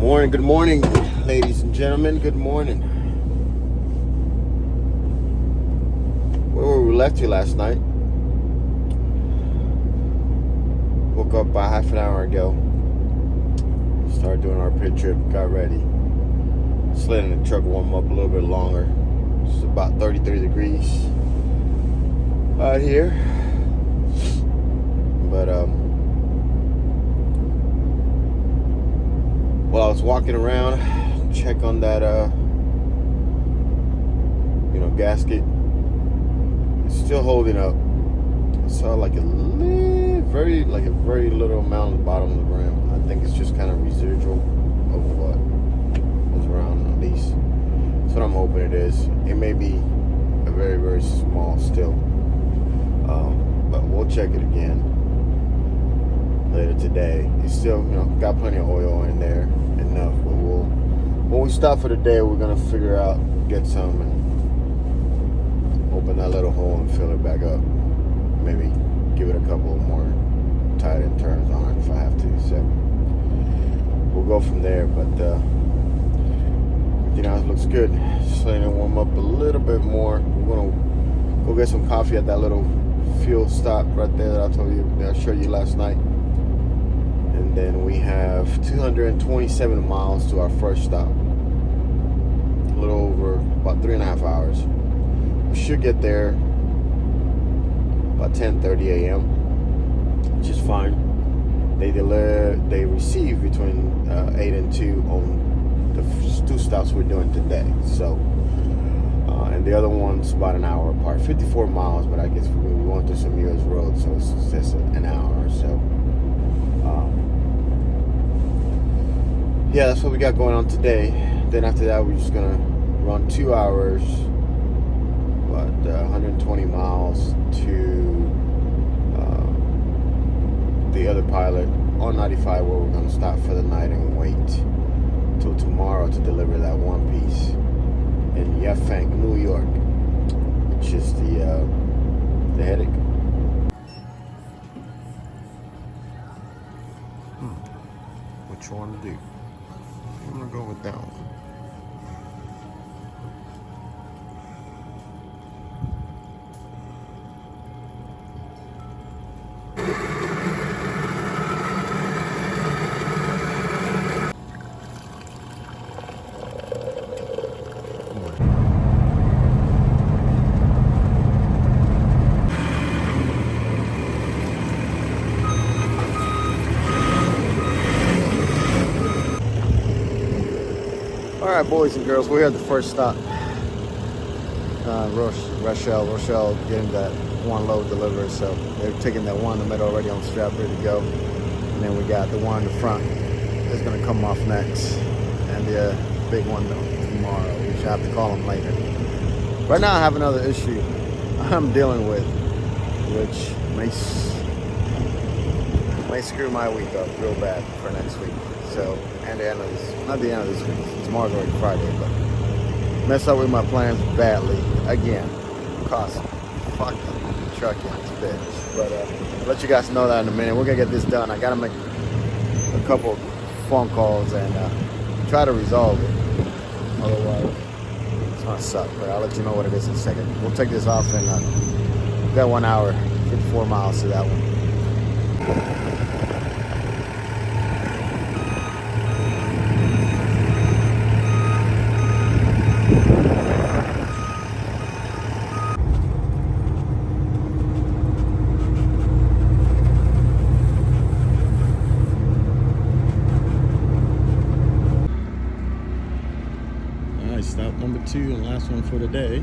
Good morning, ladies and gentlemen. Good morning. Where were we left you last night? Woke up about half an hour ago. Started doing our pit trip. Got ready. Just letting the truck warm up a little bit longer. It's about 33 degrees out here. But while I was walking around, check on that gasket. It's still holding up. I saw like a very little amount on the bottom of the rim. I think it's just kind of residual of what was around, at least. That's what I'm hoping it is. It may be a very, very small still. But we'll check it again later today. It's still, got plenty of oil in there, enough. But when we stop for the day, we're gonna figure out, get some, and open that little hole and fill it back up. Maybe give it a couple more tight end turns on it if I have to. So we'll go from there. But everything else looks good. Just letting it warm up a little bit more. We're gonna go get some coffee at that little fuel stop right there that I told you, that I showed you last night. And then we have 227 miles to our first stop. A little over about 3.5 hours. We should get there about 10:30 a.m., which is fine. They receive between 8 and 2 on the 2 stops we're doing today. So, and the other one's about an hour apart, 54 miles. But I guess we went through some U.S. roads, so it's just an hour or so. Yeah, that's what we got going on today. Then after that, we're just gonna run 2 hours, 120 miles to the other pilot on 95, where we're gonna stop for the night and wait till tomorrow to deliver that one piece in Yaphank, New York, which is the headache. What you want to do? I'm gonna go with that one. All right, boys and girls, we're here at the first stop. Rochelle getting that one load delivered. So they're taking that one in the middle already on strap, ready to go. And then we got the one in the front that's gonna come off next. And the big one tomorrow, which I have to call them later. Right now I have another issue I'm dealing with, which may screw my week up real bad for next week. So, and the end of this, not the end of this week, tomorrow's already Friday, but mess up with my plans badly again. Cost fucking truck in this bitch. But I'll let you guys know that in a minute. We're gonna get this done. I gotta make a couple phone calls and try to resolve it. Otherwise, it's gonna suck. But I'll let you know what it is in a second. We'll take this off and got 1 hour, 54 miles to that one. Stop number 2 and last one for the day.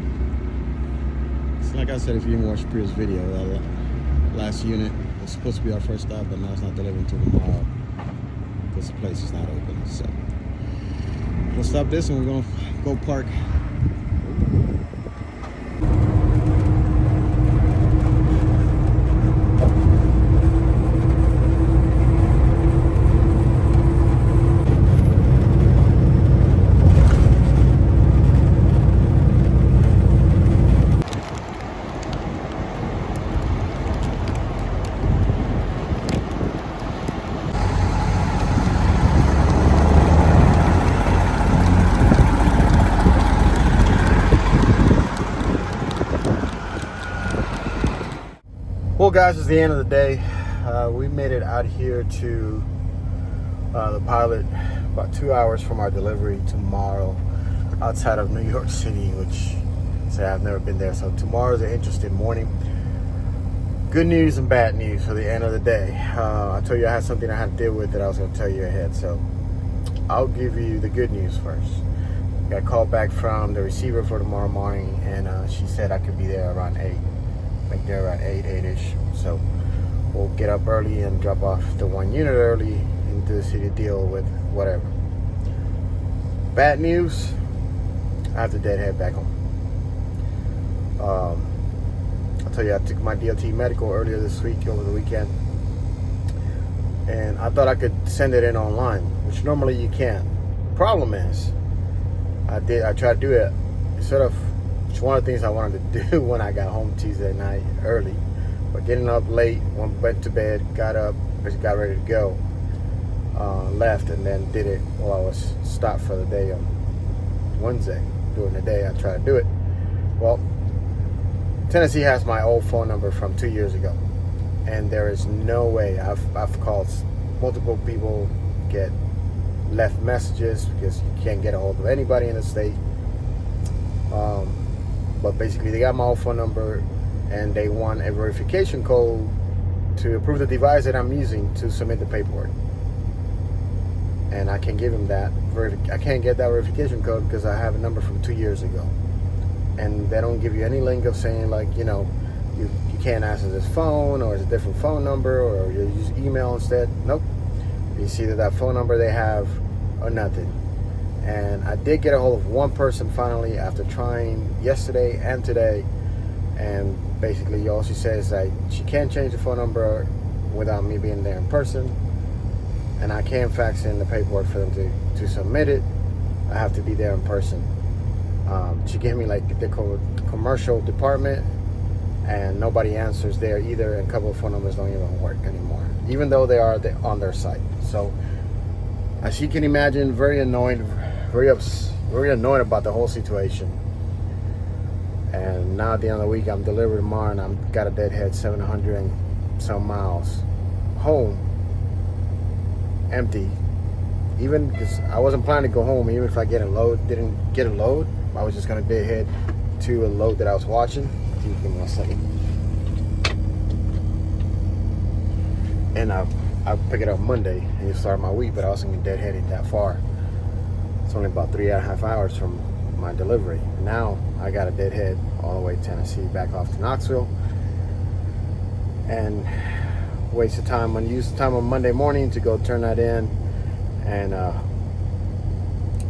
It's like I said, if you didn't watch the previous video, that last unit was supposed to be our first stop, but now it's not delivering until tomorrow because the place is not open. So we'll stop this and we're gonna go park. Well, guys, it's the end of the day. We made it out here to the Pilot about 2 hours from our delivery tomorrow outside of New York City, which I've never been there. So tomorrow's an interesting morning. Good news and bad news for the end of the day. I told you I had something I had to deal with that I was going to tell you ahead. So I'll give you the good news first. Got called back from the receiver for tomorrow morning, and she said I could be there around 8. Like there around 8-ish. So we'll get up early and drop off the one unit early into the city to deal with whatever. Bad news, I have to deadhead back home. I'll tell you, I took my DOT medical earlier this week, over the weekend, and I thought I could send it in online, which normally you can't. Problem is, I tried to do it. It's one of the things I wanted to do when I got home Tuesday night early, but getting up late, went to bed, got up, got ready to go, left, and then did it while I was stopped for the day on Wednesday. During the day, I tried to do it. Well, Tennessee has my old phone number from 2 years ago, and there is no way. I've called multiple people, left messages because you can't get a hold of anybody in the state. But basically, they got my old phone number, and they want a verification code to approve the device that I'm using to submit the paperwork. And I can't give them that. I can't get that verification code because I have a number from 2 years ago. And they don't give you any link of saying, like, you can't answer this phone, or it's a different phone number, or you use email instead. Nope. It's either that phone number they have or nothing. And I did get a hold of one person finally after trying yesterday and today. And basically, all she says is that she can't change the phone number without me being there in person. And I can't fax in the paperwork for them to submit it. I have to be there in person. She gave me like the commercial department, and nobody answers there either, and a couple of phone numbers don't even work anymore, even though they are on their site. So as you can imagine, very annoyed, very annoyed about the whole situation. And now at the end of the week, I'm delivered tomorrow, and I've got a deadhead 700 and some miles home, empty. Even because I wasn't planning to go home, even if I didn't get a load, I was just gonna deadhead to a load that I was watching. Give me 1 second. And I'll pick it up Monday and start my week, but I wasn't gonna deadhead it that far. It's only about 3.5 hours from my delivery. Now I got a deadhead all the way to Tennessee, back off to Knoxville, and waste of time, unused time on Monday morning to go turn that in, and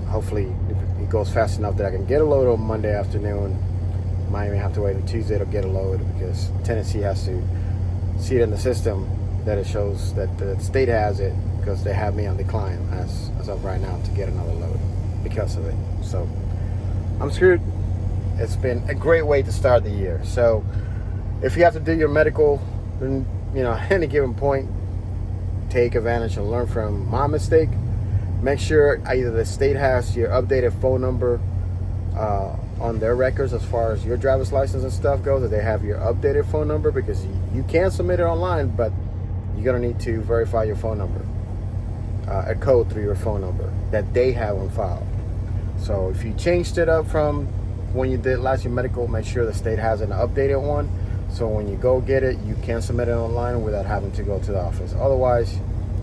hopefully it goes fast enough that I can get a load on Monday afternoon. Might even have to wait until Tuesday to get a load, because Tennessee has to see it in the system that it shows that the state has it, because they have me on decline as of right now to get another load because of it. So I'm screwed. It's been a great way to start the year. So if you have to do your medical, then, at any given point, take advantage and learn from my mistake. Make sure either the state has your updated phone number on their records as far as your driver's license and stuff goes, that they have your updated phone number, because you can submit it online, but you're going to need to verify your phone number, a code through your phone number that they have on file. So if you changed it up from when you did last your medical, make sure the state has an updated one, so when you go get it, you can submit it online without having to go to the office. Otherwise,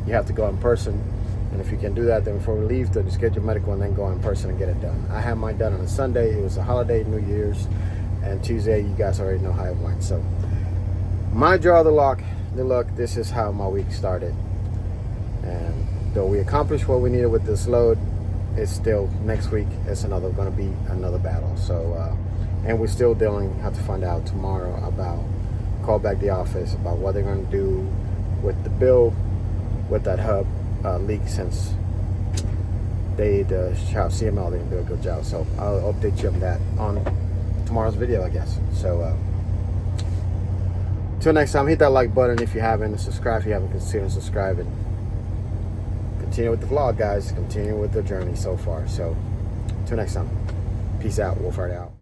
you have to go in person. And if you can do that, then before we leave, then just get your medical and then go in person and get it done. I had mine done on a Sunday. It was a holiday, New Year's, and Tuesday, you guys already know how it went. So my draw of the luck, this is how my week started. And though we accomplished what we needed with this load, it's still, next week, it's going to be another battle. So, and we're still have to find out tomorrow call back the office about what they're going to do with the bill, with that hub leak, since the CML didn't do a good job. So I'll update you on that on tomorrow's video, I guess. So till next time, hit that like button if you haven't, and subscribe if you haven't considered subscribing. Continue with the vlog, guys. Continue with the journey so far. So till next time, peace out. Wolf Art out.